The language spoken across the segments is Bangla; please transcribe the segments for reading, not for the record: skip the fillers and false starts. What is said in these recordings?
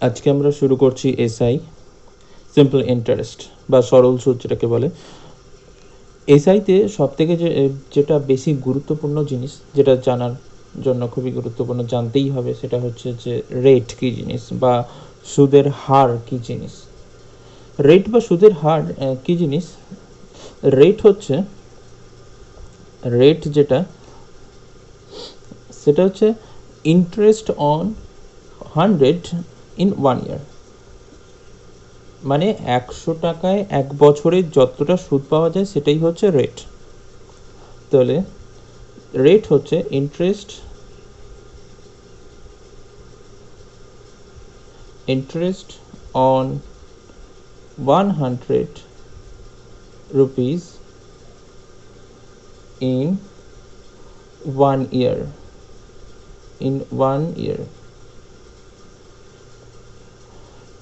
আজকে আমরা শুরু করছি এসআই সিম্পল ইন্টারেস্ট বা সরল সুদ যেটাকে বলে। এসআইতে সবথেকে যেটা বেশি গুরুত্বপূর্ণ জিনিস, যেটা জানার জন্য খুবই গুরুত্বপূর্ণ, জানতেই হবে, সেটা হচ্ছে যে রেট কী জিনিস বা সুদের হার কী জিনিস। রেট বা সুদের হার কী জিনিস? রেট যেটা, সেটা হচ্ছে ইন্টারেস্ট অন 100 ইন 1 ইয়ার, মানে 100 টাকায় 1 বছরে যতটা সুদ পাওয়া যায় সেটাই হচ্ছে রেট। তাহলে রেট হচ্ছে interest on 100 rupees in 1 year,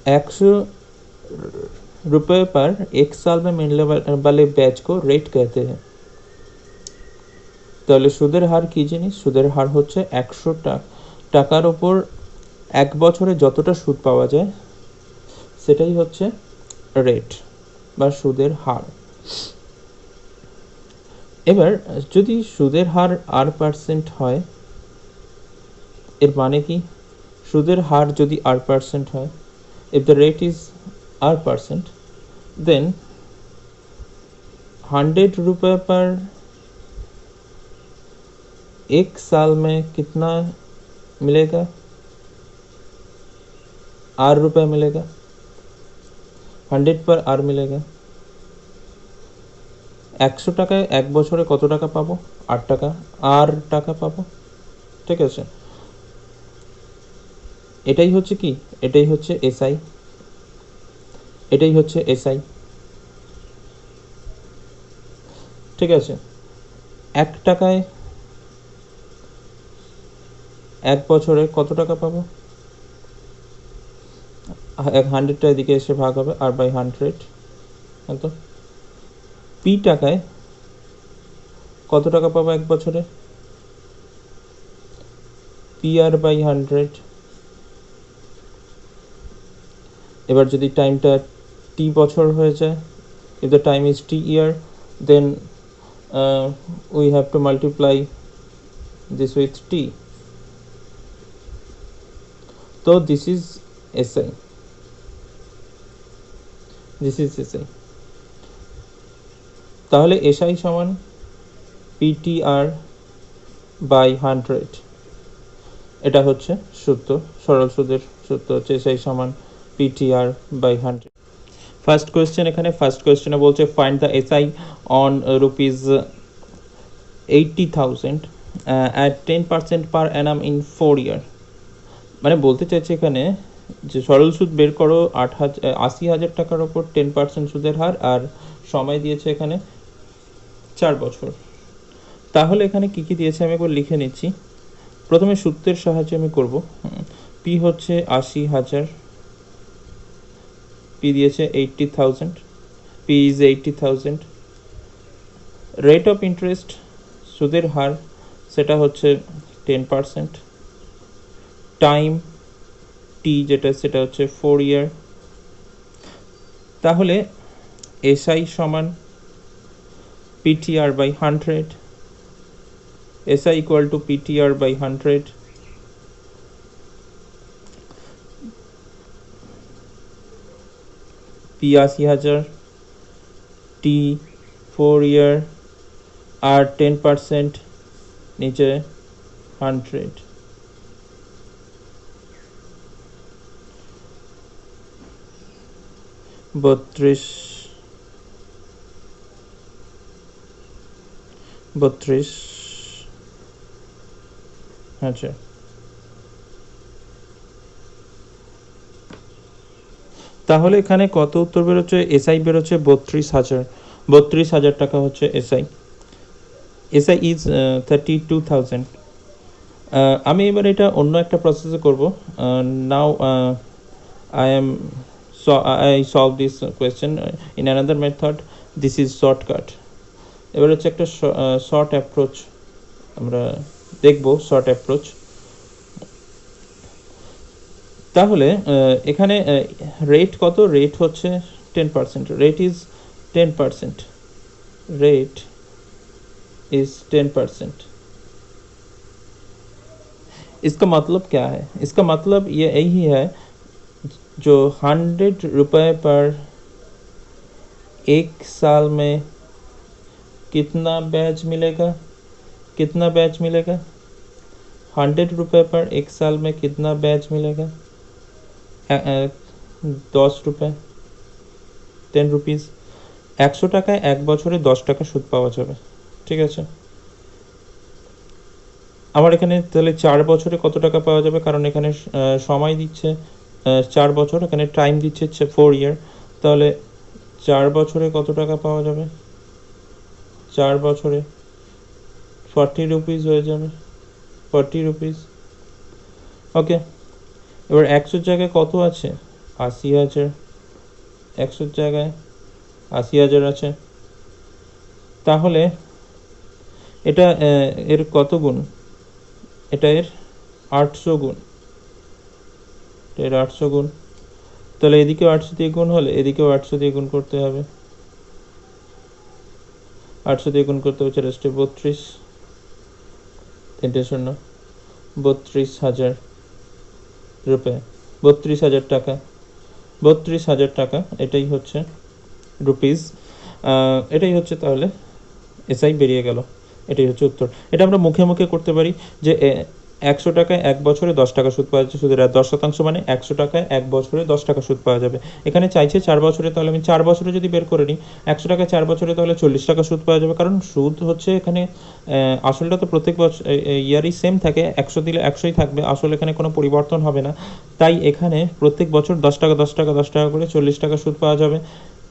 100 रुपए पर 1 साल में मिलने वाले ब्याज को रेट कहते हैं। তাহলে সুদের হার কী জিনিস? সুদের হার হচ্ছে 100 টাকার ওপর 1 বছরে যতটা সুদ পাওয়া যায় সেটাই হচ্ছে রেট বা সুদের হার। এবার যদি সুদের হার R% হয়, এর মানে কি? সুদের হার যদি R% হয়, if the rate is R%, then 100 रुपए पर 1 साल में कितना मिलेगा? R रुपए मिलेगा। 100 पर R मिलेगा। 100 টাকায় 1 বছরে কত টাকা পাবো? 8 টাকা, R টাকা পাবো। ঠিক আছে, এটাই হচ্ছে কি? এটাই হচ্ছে এসআই। ঠিক আছে, 1 টাকায় 1 বছরে কত টাকা পাবো? 100টা এদিকে এসে ভাগ হবে R/100। তো পি টাকায় কত টাকা পাবো 1 বছরে? PR/100। এবার যদি টাইমটা টি বছর হয়ে যায়, if the time is t year, then we have to multiply this with t. So this is SI. তাহলে SI সমান PTR/100। এটা হচ্ছে সূত্র, সরল সুদের সূত্র হচ্ছে SI সমান PTR/100। ফার্স্ট কোয়েশ্চেন, এখানে ফার্স্ট কোয়েশ্চেনে বলছে find the SI on rupees 80,000 at 10% per annum in 4 year। মানে বলতে চাইছে এখানে যে সরল সুদ বের করো 80,000 টাকার ওপর 10% সুদের হার, আর সময় দিয়েছে এখানে 4 বছর। তাহলে এখানে কি কি দিয়েছে আমি একবার লিখে নিচ্ছি। প্রথমে সূত্রের সাহায্যে আমি করব। পি হচ্ছে 80,000, পি দিয়েছে 80,000, P is 80,000। Rate of interest, সুদের হার, সেটা হচ্ছে 10%। টাইম টি যেটা, সেটা হচ্ছে 4 ইয়ার। তাহলে এসআই সমান PTR/100, SI equal to PTR/100। P 80,000, T 4 year, আর 10% নিচে 100। বত্রিশ আচ্ছা, তাহলে এখানে কত উত্তর বেরোচ্ছে? এসআই বেরোচ্ছে 32,000 টাকা হচ্ছে এসআই। SI is 32,000। আমি এবার এটা অন্য একটা প্রসেসে করব। নাও I solve this question in another method. This is shortcut. এবার হচ্ছে একটা শর্ট অ্যাপ্রোচ আমরা দেখব। শর্ট অ্যাপ্রোচ তাহলে এখানে রেট কত? রেট হচ্ছে 10%। Rate is 10%। Rate is 10%। इसका मतलब क्या है? इसका मतलब ये यही है, जो 100 रुपये पर एक साल में कितना ब्याज मिलेगा? कितना ब्याज मिलेगा? 100 रुपये पर एक साल में कितना ब्याज मिलेगा? 10 रुपये, 10 रुপিস। 100 টাকায় 1 বছরে 10 টাকা সুদ পাওয়া যাবে। ঠিক আছে, আমার এখানে তাহলে 4 বছরে কত টাকা পাওয়া যাবে? কারণ এখানে সময় দিচ্ছে 4 বছর, এখানে টাইম দিচ্ছে 4 ইয়ার। তাহলে 4 বছরে কত টাকা পাওয়া যাবে? 4 বছরে 40 রুপিস হয়ে যাবে, 40 রুপিস। ওকে, এবার 100 জায়গায় কত আছে? 80,000। 100 জায়গায় 80,000 আছে। তাহলে এটা এর কত গুণ? এটা এর 800 গুণ। এর 800 গুণ। তাহলে এদিকেও 800 দিয়ে গুণ হলে এদিকেও 800 দিয়ে গুণ করতে হবে। 800 দিয়ে গুণ করতে হচ্ছে রেস্টে 32, 3 শূন্য, 32,000 রুপে, 32,000 টাকা। 32,000 টাকা, এটাই হচ্ছে রুপিস। এটাই হচ্ছে তাহলে এসআই বেরিয়ে গেল। এটাই হচ্ছে উত্তর। এটা আমরা মুখে মুখে করতে পারি যে 100 টাকায় 1 বছরে 10 টাকা সুদ পাওয়া যাচ্ছে, সুদের হার 10% মানে 100 টাকায় 1 বছরে 10 টাকা সুদ পাওয়া যাবে। এখানে চাইছে 4 বছরে, তাহলে আমি 4 বছরে যদি বের করে নিই 100 টাকায় 4 বছরে, তাহলে 40 টাকা সুদ পাওয়া যাবে। কারণ সুদ হচ্ছে এখানে আসলটা তো প্রত্যেক বছর ইয়ারই সেম থাকে, 100 দিলে 100ই থাকবে, আসলে এখানে কোনো পরিবর্তন হবে না। তাই এখানে প্রত্যেক বছর 10 টাকা 10 টাকা 10 টাকা করে 40 টাকা সুদ পাওয়া যাবে।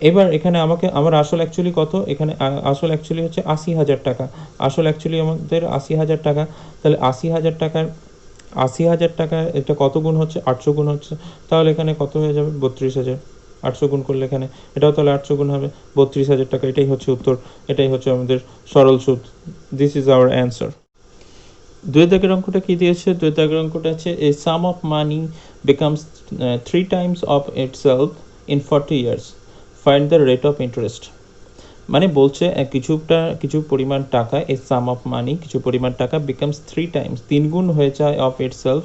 এবার এখানে আমার আসল অ্যাকচুয়ালি কত? এখানে আসল অ্যাকচুয়ালি হচ্ছে 80,000 টাকা। আসল অ্যাকচুয়ালি আমাদের 80,000 টাকা। তাহলে 80,000 টাকার 80,000 টাকা এটা কত গুণ হচ্ছে? 800 গুণ হচ্ছে। তাহলে এখানে কত হয়ে যাবে? 32,000। 800 গুণ করলে এখানে এটাও তাহলে 800 গুণ হবে, 32,000 টাকা। এটাই হচ্ছে উত্তর, এটাই হচ্ছে আমাদের সরল সুদ। This is our answer. 2 দাগের অঙ্কটা কি দিয়েছে? 2 দাগের অঙ্কটা আছে a sum of money becomes 3 times of itself in 40 years, find the rate of interest. মানে বলছে কিছু পরিমাণ টাকা, এ সাম অফ মানি কিছু পরিমাণ টাকা বিকামস 3 টাইমস 3 গুণ হয়ে যায় অফ ইটসেলফ,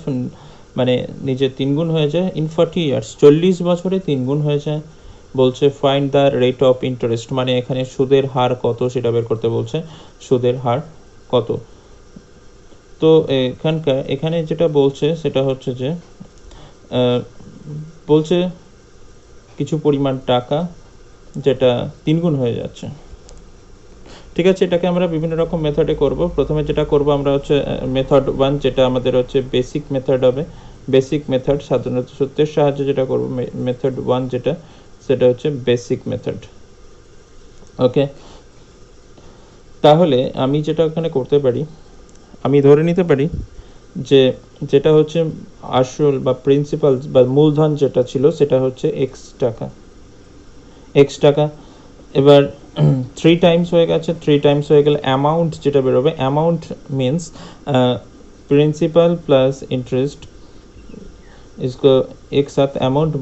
মানে নিজে 3 গুণ হয়ে যায় ইন 40 ইয়ার্স 40 বছরে 3 গুণ হয়ে যায়। বলছে find the rate of interest, মানে এখানে সুদের হার কত সেটা বের করতে বলছে। সুদের হার কত? তো এখানে যেটা বলছে সেটা হচ্ছে যে বলছে কিছু পরিমাণ টাকা যেটা 3 গুণ হয়ে যাচ্ছে। ঠিক আছে, এটাকে আমরা বিভিন্ন রকম মেথডে করব। প্রথমে যেটা করব আমরা হচ্ছে মেথড 1, যেটা আমাদের হচ্ছে বেসিক মেথড হবে। বেসিক মেথড সাধারণত সূত্রের সাহায্যে যেটা করব, মেথড 1 যেটা, সেটা হচ্ছে বেসিক মেথড। ওকে, তাহলে আমি যেটা ওখানে করতে পারি, আমি ধরে নিতে পারি যে যেটা হচ্ছে আসল বা প্রিন্সিপাল বা মূলধন যেটা ছিল সেটা হচ্ছে এক্স টাকা। এবার 3 টাইমস হয়ে গেছে, 3 টাইমস হয়ে গেলে অ্যামাউন্ট যেটা বেরোবে, amount means principal plus interest, इसको एक साथ अमाउंट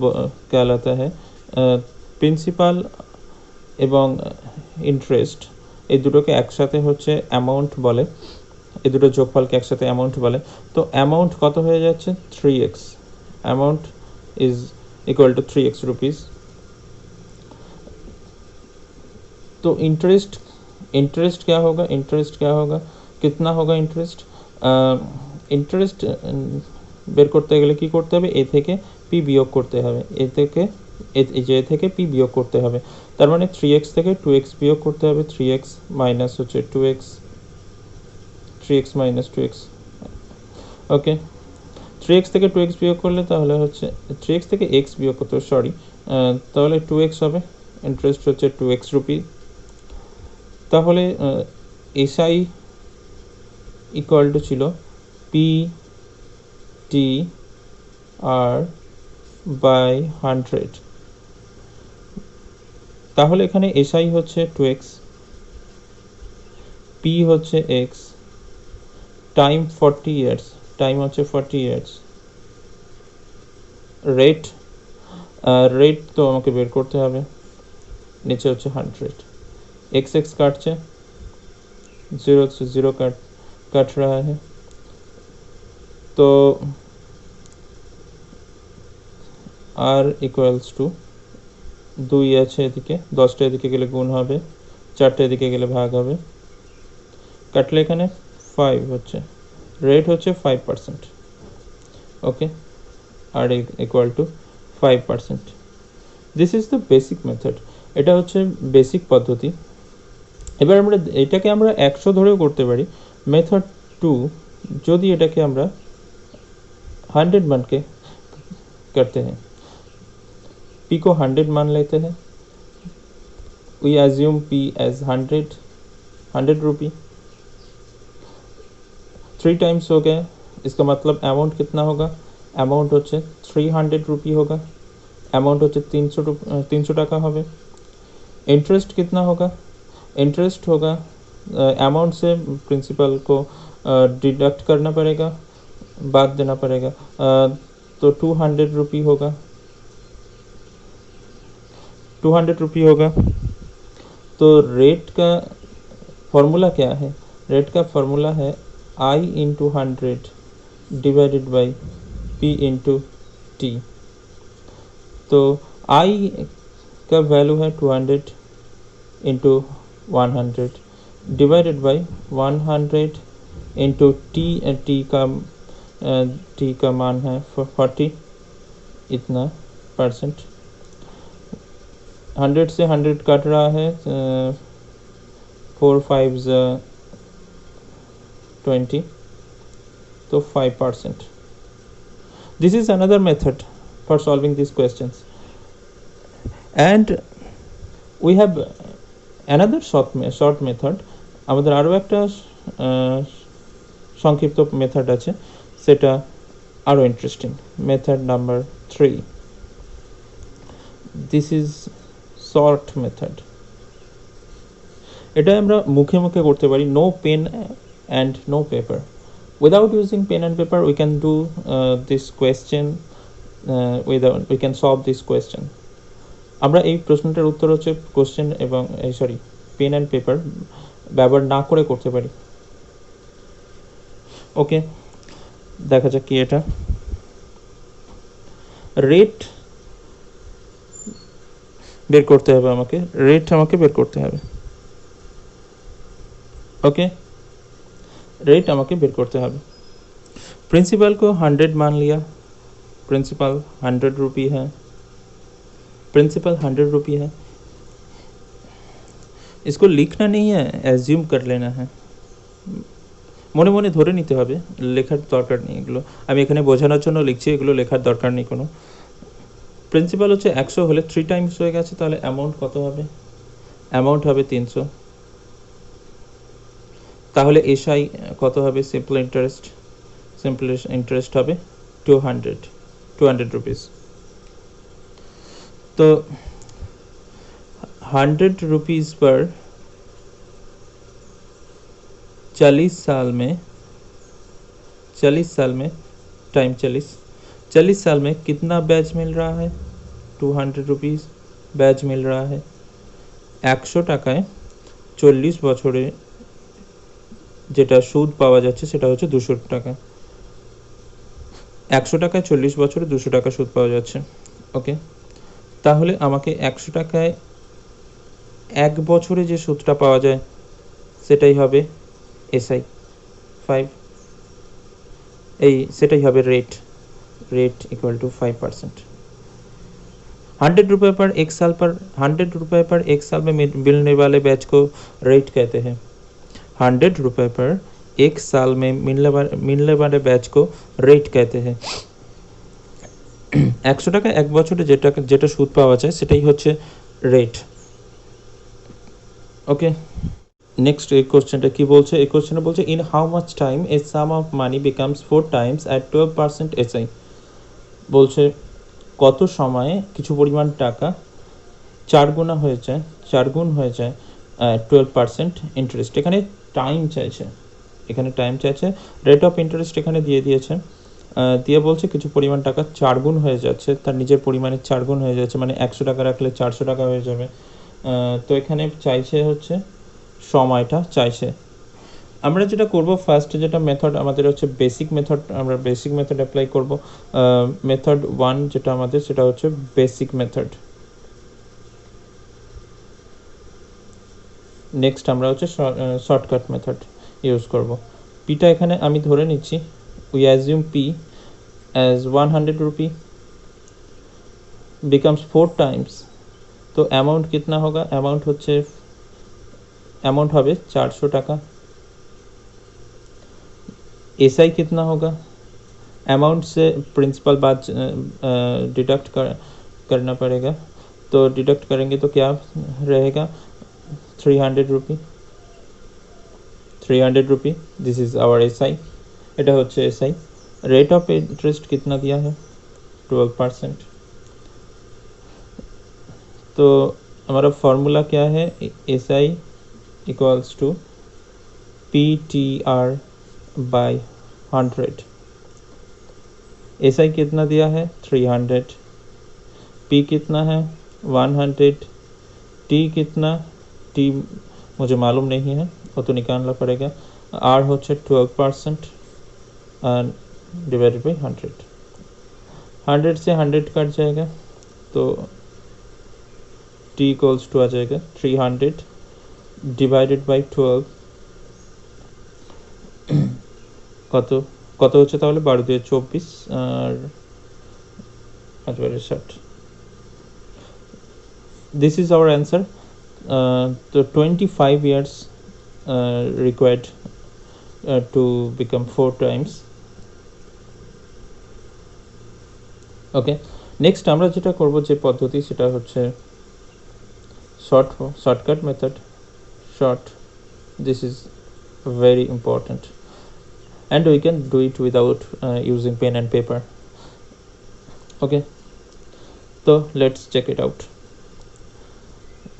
कहलाता है। প্রিন্সিপাল এবং ইন্টারেস্ট এই দুটোকে একসাথে হচ্ছে অ্যামাউন্ট বলে, এই দুটো যোগফলকে একসাথে অ্যামাউন্ট বলে। তো অ্যামাউন্ট কত হয়ে যাচ্ছে? 3x। Amount is equal to 3x rupees. तो इंटरेस्ट इंटरेस्ट क्या होगा? इंटरेस्ट क्या होगा? कितना होगा इंटरेस्ट? इंटरेस्ट বের করতে গেলে কি করতে হবে? এ থেকে পি বিয়োগ করতে হবে, এ থেকে পি বিয়োগ করতে হবে। তার মানে 3x থেকে 2x বিয়োগ করতে হবে। 3x মাইনাস হচ্ছে 2x, 3x মাইনাস 2x। ওকে, 3x থেকে 2x বিয়োগ করলে তাহলে হচ্ছে 3x থেকে x বিয়োগ করতে হবে, সরি, তাহলে 2x হবে। ইন্টারেস্ট হচ্ছে 2x রুপি। তাহলে এসআই ইকুয়াল টু ছিল পি টি আর বাই 100। তাহলে এখানে এসআই হচ্ছে 2x, পি হচ্ছে x, টাইম 40 ইয়ার্স, টাইম হচ্ছে 40 ইয়ার্স, রেট রেট তো আমাকে বের করতে হবে, নিচে হচ্ছে 100, एक्स एक्स काटছে, 0 से 0 काट रहा है, तो আর ইকুয়ালস টু 2 আছে এদিকে, 10টা এদিকে গেলে গুণ হবে, 4টা এদিকে গেলে ভাগ হবে, কাটলে এখানে 5 হচ্ছে, রেট হচ্ছে 5%, ওকে, আর equal to 5%। This is the basic method, এটা হচ্ছে বেসিক পদ্ধতি। এবার আমরা এটাকে আমরা 100 ধরেও করতে পারি। মেথড 2, যদি এটাকে আমরা 100 मान के करते हैं, p को 100 मान लेते हैं, we assume p as 100 rupee, 3 times हो गया, इसका मतलब अमाउंट कितना होगा, अमाउंट होচ্ছে 300 रुपी होगा, अमाउंट होচ্ছে 300 টাকা হবে। इंटरेस्ट कितना होगा, इंटरेस्ट होगा अमाउंट से प्रिंसिपल को डिडक्ट करना पड़ेगा, बाद देना पड़ेगा, तो 200 रुपी होगा, 200 रुपी होगा। तो रेट का फॉर्मूला क्या है, रेट का फॉर्मूला है I into 100 divided by P into T। तो I का वैल्यू है 200 into 100 divided by 100 into T का मान है 40 इतना परसेंट, 100 से 100 कट रहा है, 4 5 20, तो 5%। This is another method for solving these questions, and we have another short method। আমাদের আরও একটা সংক্ষিপ্ত মেথড আছে, সেটা আরও interesting, method number 3। This is short method, এটা আমরা মুখে মুখে করতে পারি, no pen and no paper. Without using pen and paper we can do this question, we can solve this question. আমরা এই প্রশ্নটার উত্তর হচ্ছে কোশ্চেন এবং পেন অ্যান্ড পেপার ব্যবহার না করে করতে পারি। ওকে, দেখা যাক কি এটা। রেট বের করতে হবে আমাকে, রেট আমাকে বের করতে হবে, ओके, रेट আমাকে বের করতে হবে। प्रिंसिपल को 100 मान लिया, प्रिंसिपल 100 रुपी है, प्रिंसिपल 100 रुपी है, इसको लिखना नहीं है, एज्यूम कर लेना है, মনে মনে ধরে নিতে হবে, লেখার দরকার নেই এগুলো, আমি এখানে বোঝানোর জন্য লিখছি, এগুলো লেখার দরকার নেই কোনো। প্রিন্সিপাল হচ্ছে 100 হলে 3 টাইমস হয়ে গেছে, তাহলে অ্যামাউন্ট কত হবে, অ্যামাউন্ট হবে 300, তাহলে এসআই কত হবে, সিম্পল ইন্টারেস্ট হবে 200 रुपीस। तो 100 रुपीस पर 40 साल में टाइम 40 साल में कितना ब्याज मिल रहा है, 200 रुपीस ब्याज मिल रहा है। 100 টাকায় 40 বছরে যেটা সুদ পাওয়া যাচ্ছে সেটা হচ্ছে 200 টাকা। 100 টাকায় 40 বছরে 200 টাকা সুদ পাওয়া যাচ্ছে, ওকে। তাহলে আমাকে 100 টাকায় 1 বছরে যে সুদটা পাওয়া যায় সেটাই হবে এসআই 5, সেটাই হবে रेट इक्वल टू 5%। 100 रुपये पर 1 साल पर 100 रुपये पर 1 साल में मिलने वाले ब्याज को रेट कहते हैं। 100 रुपये पर 1 साल में मिलने वाले ब्याज को रेट कहते हैं। 100 টাকা 1 বছরে যেটা সুদ পাওয়া যায় সেটাই হচ্ছে রেট, ওকে। নেক্সট এই কোশ্চেনটা কি বলছে, এই কোশ্চেনটা বলছে in how much time A sum of money becomes 4 Times at 12% SI. বলছে কত সময়ে কিছু পরিমাণ টাকা 4 গুণ হয়ে যায় 12% ইন্টারেস্ট। এখানে টাইম চাইছে, রেট অফ ইন্টারেস্ট এখানে দিয়ে দিয়েছে, দিয়ে বলছে কিছু পরিমাণ টাকা 4 গুণ হয়ে যাচ্ছে, তার নিজের পরিমাণের 4 গুণ হয়ে যাচ্ছে, মানে 100 টাকা রাখলে 400 টাকা হয়ে যাবে। তো এখানে চাইছে হচ্ছে সময়টা চাইছে। আমরা যেটা করব ফার্স্ট যেটা মেথড আমাদের হচ্ছে বেসিক মেথড, আমরা বেসিক মেথড অ্যাপ্লাই করব। মেথড 1 যেটা আমাদের সেটা হচ্ছে বেসিক মেথড। নেক্সট আমরা হচ্ছে শর্টকাট মেথড ইউজ করব। পিটা এখানে আমি ধরে নিচ্ছি, we assume P as 100 rupee becomes 4 times. तो अमाउंट कितना होगा, अमाउंट होच्छे अमाउंट হবে 400 টাকা। एसआई कितना होगा, अमाउंट से प्रिंसिपल बाद डिडक्ट करना पड़ेगा, तो डिडक्ट करेंगे तो क्या रहेगा 300 rupee. 300 rupee this is our SI, এটা হচ্ছে এসআই। रेट ऑफ इंटरेस्ट कितना दिया है 12%। तो हमारा फॉर्मूला क्या है, S I equals to P T R by 100। S I कितना दिया है 300, पी कितना है 100, टी कितना, टी मुझे मालूम नहीं है वो तो निकालना पड़ेगा। आर होच्छे 12% और डिवाइडेड बाई 100। 100 से 100 कट जाएगा तो टी इक्वल्स टू आ जाएगा 300 डिवाइडेड बाई 12 কত কত হচ্ছে তাহলে 12 দিয়ে 24 আর 5 বারে 60। This is our answer. তো 25 years required to become 4 times। Okay, next আমরা যেটা করব যে পদ্ধতি সেটা হচ্ছে shortcut method। short, this is very important and we can do it without using pen and paper। okay, so let's check it out।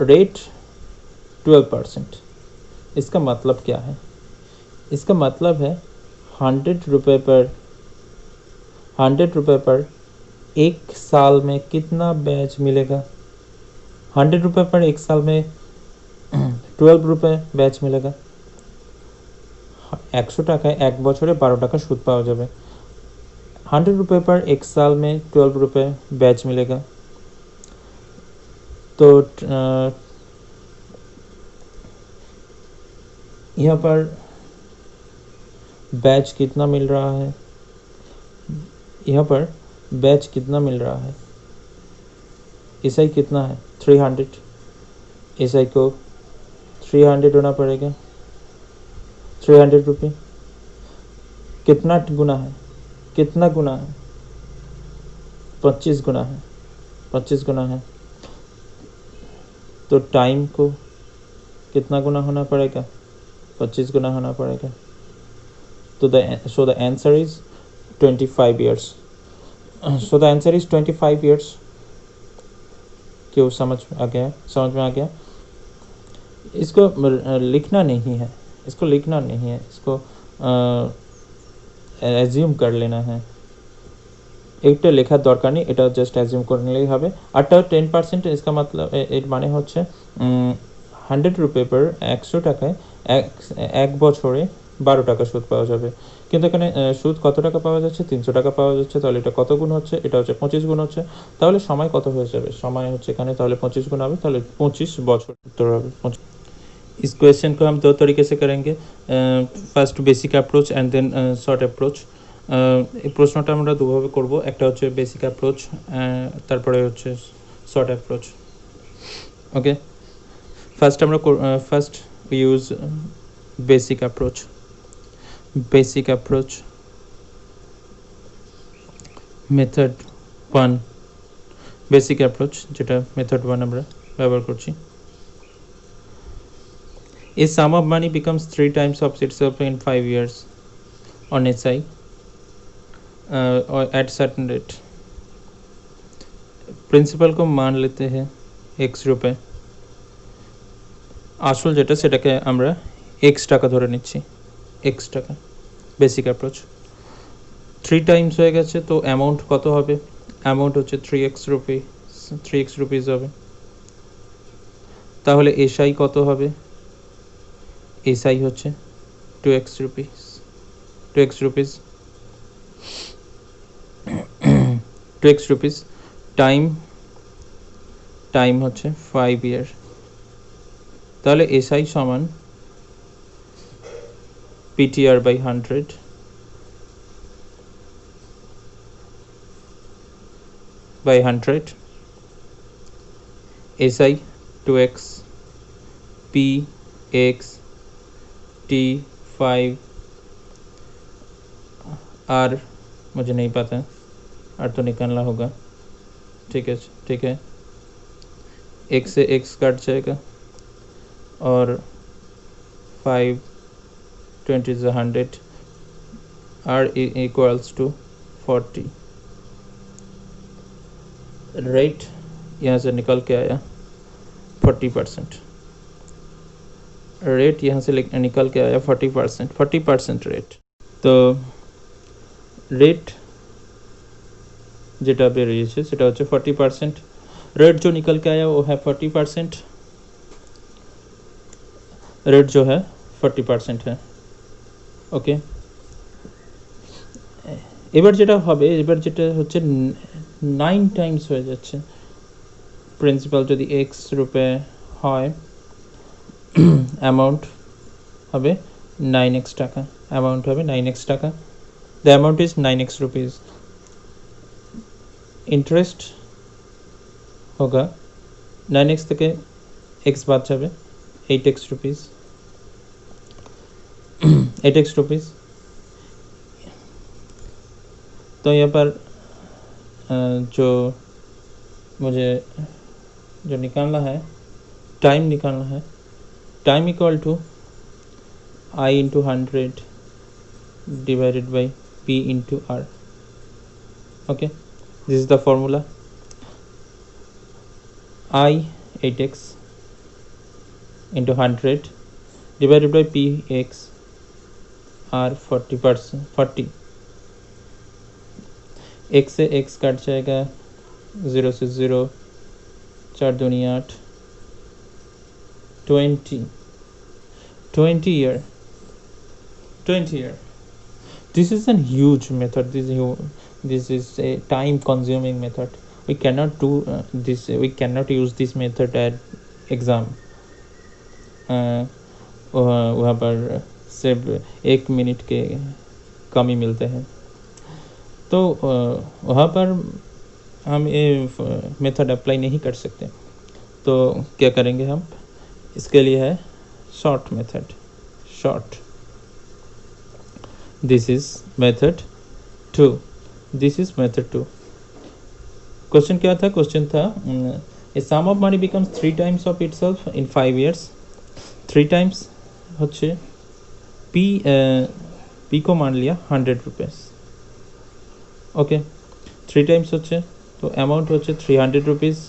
rate 12%, इसका मतलब क्या है, इसका मतलब है 100 रुपए पर एक साल में कितना बैच मिलेगा। 100 रुपए पर एक साल में 12 रुपए बैच मिलेगा। 100 টাকায় এক বছরে 12 টাকা সুদ পাওয়া যাবে। 100 रुपए पर एक साल में 12 रुपए बैच मिलेगा। तो यहाँ पर बैच कितना मिल रहा है, यहाँ पर बैच कितना मिल रहा है, एसआई कितना है 300, एसआई को 300 होना पड़ेगा। 300 रुपये कितना गुना है, कितना गुना है 25 गुना है, 25 गुना है। तो टाइम को कितना गुना होना पड़ेगा 25 गुना होना पड़ेगा। तो so the answer is 25 years। so the answer is 25 years। क्यों समझ में आ गया। इसको लिखना नहीं है, इसको लिखना नहीं है, इसको অ্যাজিউম कर लेना है। একটা লেখার দরকার নেই, এটা জাস্ট অ্যাজিউম করে নিলেই হবে। আরটা 10%, इसका मतलब এর মানে হচ্ছে 100 रुपए पर 100 টাকায় এক বছরে 12 টাকা সুদ পাওয়া যাবে। কিন্তু এখানে সুদ কত টাকা পাওয়া যাচ্ছে 300 টাকা পাওয়া যাচ্ছে, তাহলে এটা কত গুণ হচ্ছে, এটা হচ্ছে 25 গুণ হচ্ছে। তাহলে সময় কত হয়ে যাবে, সময় হচ্ছে এখানে তাহলে 25 গুণ হবে, তাহলে 25 বছর উত্তর হবে। इस क्वेश्चन को हम दो तरीके से करेंगे, first basic approach and then short approach. এই প্রশ্নটা আমরা দুভাবে করব, একটা হচ্ছে বেসিক অ্যাপ্রোচ, তারপরে হচ্ছে short approach. Okay, first we use basic approach। basic approach method 1, basic approach যেটা method 1 আমরা ব্যবহার করছি। A sum of money becomes 3 times of itself in 5 years on SI or at certain rate। Principal को मान लेते हैं x रुपए, আসল যেটা সেটাকে আমরা x টাকা ধরে নিচ্ছি, x টাকা। Basic approach. 3 টাইমস হয়ে গেছে, তো অ্যামাউন্ট কত হবে? অ্যামাউন্ট হচ্ছে 3x রুপিস হবে। তাহলে এসআই কত হবে? এসআই হচ্ছে 2x rupees 2x rupees. Time হচ্ছে 5 ইয়ার। তাহলে এসআই সমান PTR by 100 by 100, SI 2x, P x, T 5, R मुझे नहीं पता, R तो निकालना होगा। ठीक है, x से x कट जाएगा और 5 20 is 100, R equals to 40। Rate यहाँ से निकल के आया 40%। रेट यहाँ से निकल के आया 40% रेट। तो रेट যেটা বেরিয়েছে সেটা হচ্ছে 40%। रेट जो निकल के आया वो है 40%। रेट जो है 40% है। ओके, এবার যেটা হচ্ছে 9 টাইমস হয়ে যাচ্ছে। প্রিন্সিপাল যদি x রুপে হয়, অ্যামাউন্ট হবে 9x টাকা। The amount is 9x rupees. Interest होगा 9x থেকে x বাদ যাবে 8x रुपीज़। 8x rupees. तो यहाँ पर जो निकालना है, टाइम निकालना है। Time equal to I into 100 divided by P into R। Okay, this is the formula। I 8x into 100 divided by Px R 40%। x से x कट जाएगा, 0 से 0, 4 दूनी 8, 20 year। This is a huge method। This is a time consuming method। We cannot do this। We cannot use this method at exam। वहाँ पर सिर्फ 1 मिनट के कम ही मिलते हैं, तो वहाँ पर हम ये मेथड अप्लाई नहीं कर सकते। तो क्या करेंगे हम? इसके लिए है short method. This is method 2। Question क्या था? क्वेश्चन था a sum of money becomes 3 times of itself in 5 years। 3 times হচ্ছে पी को मान लिया 100 रुपीज़। ओके, 3 टाइम्स होच्छे, तो अमाउंट होच्छे 300 रुपीज़।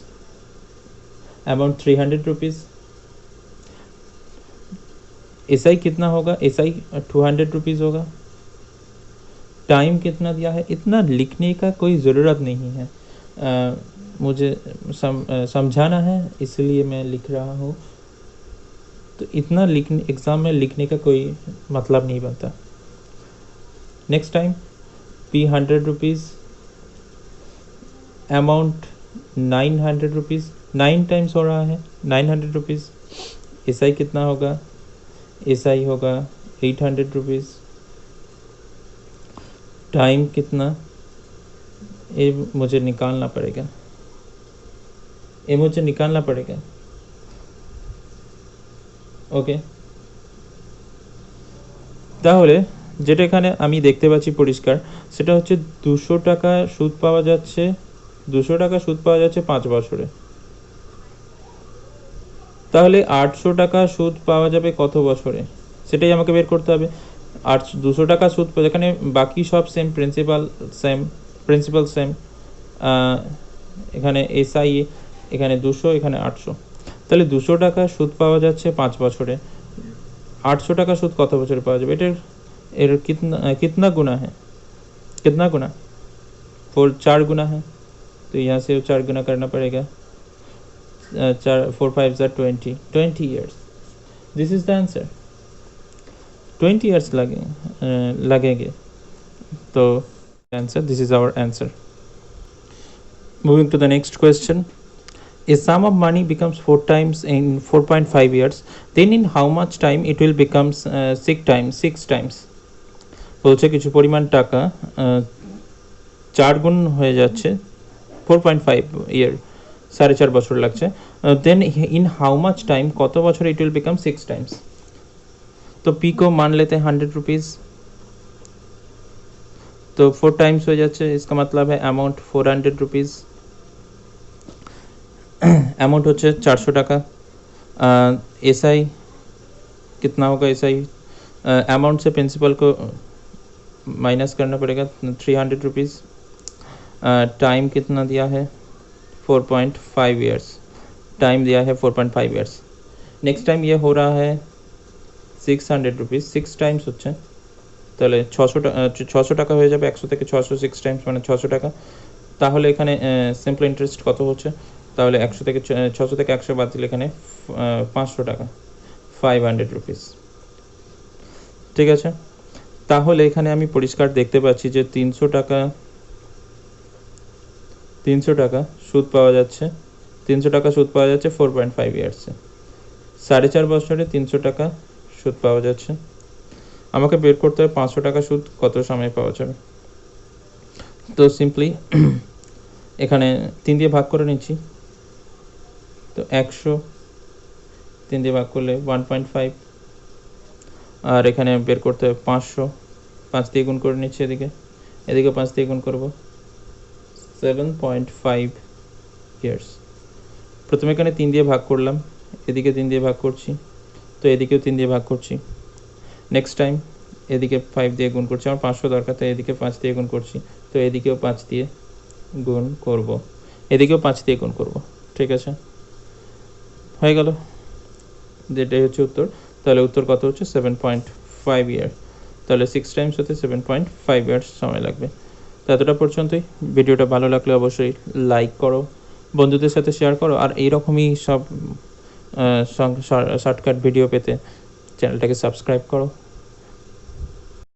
एसआई कितना होगा? एसआई 200 रुपीज़ होगा। टाइम कितना दिया है? इतना लिखने का कोई ज़रूरत नहीं है, मुझे समझाना है इसलिए मैं लिख रहा हूँ। तो इतना एग्ज़ाम में लिखने का कोई मतलब नहीं बनता। Next time P 100 rupees, amount 900 rupees. 9 times हो रहा है 900 रुपीज़। एसआई कितना होगा? एसआई होगा 800 रुपीज़। टाइम कितना? ये मुझे निकालना पड़ेगा। ओके, তাহলে যেটা এখানে আমি দেখতে পাচ্ছি পরিষ্কার, সেটা হচ্ছে 200 টাকা সুদ পাওয়া যাচ্ছে 5 বছরে। তাহলে 800 টাকা সুদ পাওয়া যাবে কত বছরে? সেটাই আমাকে বের করতে হবে। 200 টাকা সুদ, যেখানে বাকি সব সেম, প্রিন্সিপাল সেম। এখানে এসআই, এখানে 200, এখানে 800। তাহলে 200 টাকা সুদ পাওয়া যাচ্ছে 5 বছরে। 800 টাকা সুদ কত বছরে পাওয়া যাবে? এর कितना गुना है? कितना गुना? 4 गुना है, तो यहाँ से 4 गुना करना पड़ेगा। 4 5 20 years. This is the answer. 20 years लगेंगे, तो answer, this is our answer. Moving to the next question. A sum of money becomes 4 times in 4.5 years, then in how much time it will becomes 6 times? বলছে কিছু পরিমাণ টাকা 4 গুণ হয়ে যাচ্ছে 4.5 ইয়ার, 4.5 বছর লাগছে। দেন ইন হাউ মাচ টাইম, কত বছর ইট উইল বিকাম 6 টাইমস। तो पी को मान लेते हैं 100 रुपीज़, तो 4 टाइम्स हो जाচ্ছে, इसका मतलब है अमाउंट 400 रुपीज़। अमाउंट होচ্ছে 400 টাকা। एसआई कितना होगा? एसआई अमाउंट से प्रिंसिपल को माइनस करना पड़ेगा, 300 रुपीज़। टाइम कितना दिया है? 4.5 ईयर्स। टाइम दिया है 4.5 ईयर्स। नेक्स्ट टाइम ये हो रहा है 600 रुपीज़। 6 টাইমস হচ্ছে, তাহলে 600 টাকা হয়ে যাবে। 100 থেকে 600 6 টাইমস মানে 600 টাকা। তাহলে এখানে সিম্পল ইন্টারেস্ট কত হচ্ছে? তাহলে 100 থেকে 600 থেকে 100 বাদ দিলে এখানে 500 টাকা, 500 রুপিস। ঠিক আছে, তাহলে এখানে আমি পরিষ্কার দেখতে পাচ্ছি যে 300 টাকা সুদ পাওয়া যাচ্ছে। 300 টাকা সুদ পাওয়া যাচ্ছে 4.5 ইয়ার্সে। 4.5 বছরে 300 টাকা সুদ পাওয়া যাচ্ছে। আমাকে বের করতে হবে 500 টাকা সুদ কত সময় পাওয়া যাবে। তো সিম্পলি এখানে 3 দিয়ে ভাগ করে নিচ্ছি, তো 100 3 দিয়ে ভাগ করলে 1.5, আর এখানে বের করতে হবে 500, 5 দিয়ে গুণ করে নিচ্ছি, এদিকে 5 দিয়ে গুণ করব, 7.5 ইয়ার্স। প্রথমে এখানে 3 দিয়ে ভাগ করলাম, এদিকে 3 দিয়ে ভাগ করছি, তো এদিকেও 3 দিয়ে ভাগ করছি। নেক্সট টাইম এদিকে 5 দিয়ে গুণ করছি, আমার 500 দরকার, তো এদিকে 5 দিয়ে গুণ করছি, তো এদিকেও 5 দিয়ে গুণ করব, এদিকেও 5 দিয়ে গুণ করব। ঠিক আছে, হয়ে গেল, যেটাই হচ্ছে উত্তর। তাহলে উত্তর কত হচ্ছে? 7.5 ইয়ার। তাহলে 6 টাইমস হতে 7.5 ইয়ার্স সময় লাগবে। তো এতটা পর্যন্তই। ভিডিওটা ভালো লাগলে অবশ্যই লাইক করো, বন্ধুদের সাথে শেয়ার করো, আর এইরকমই সব শর্টকাট ভিডিও পেতে চ্যানেলটাকে সাবস্ক্রাইব করো।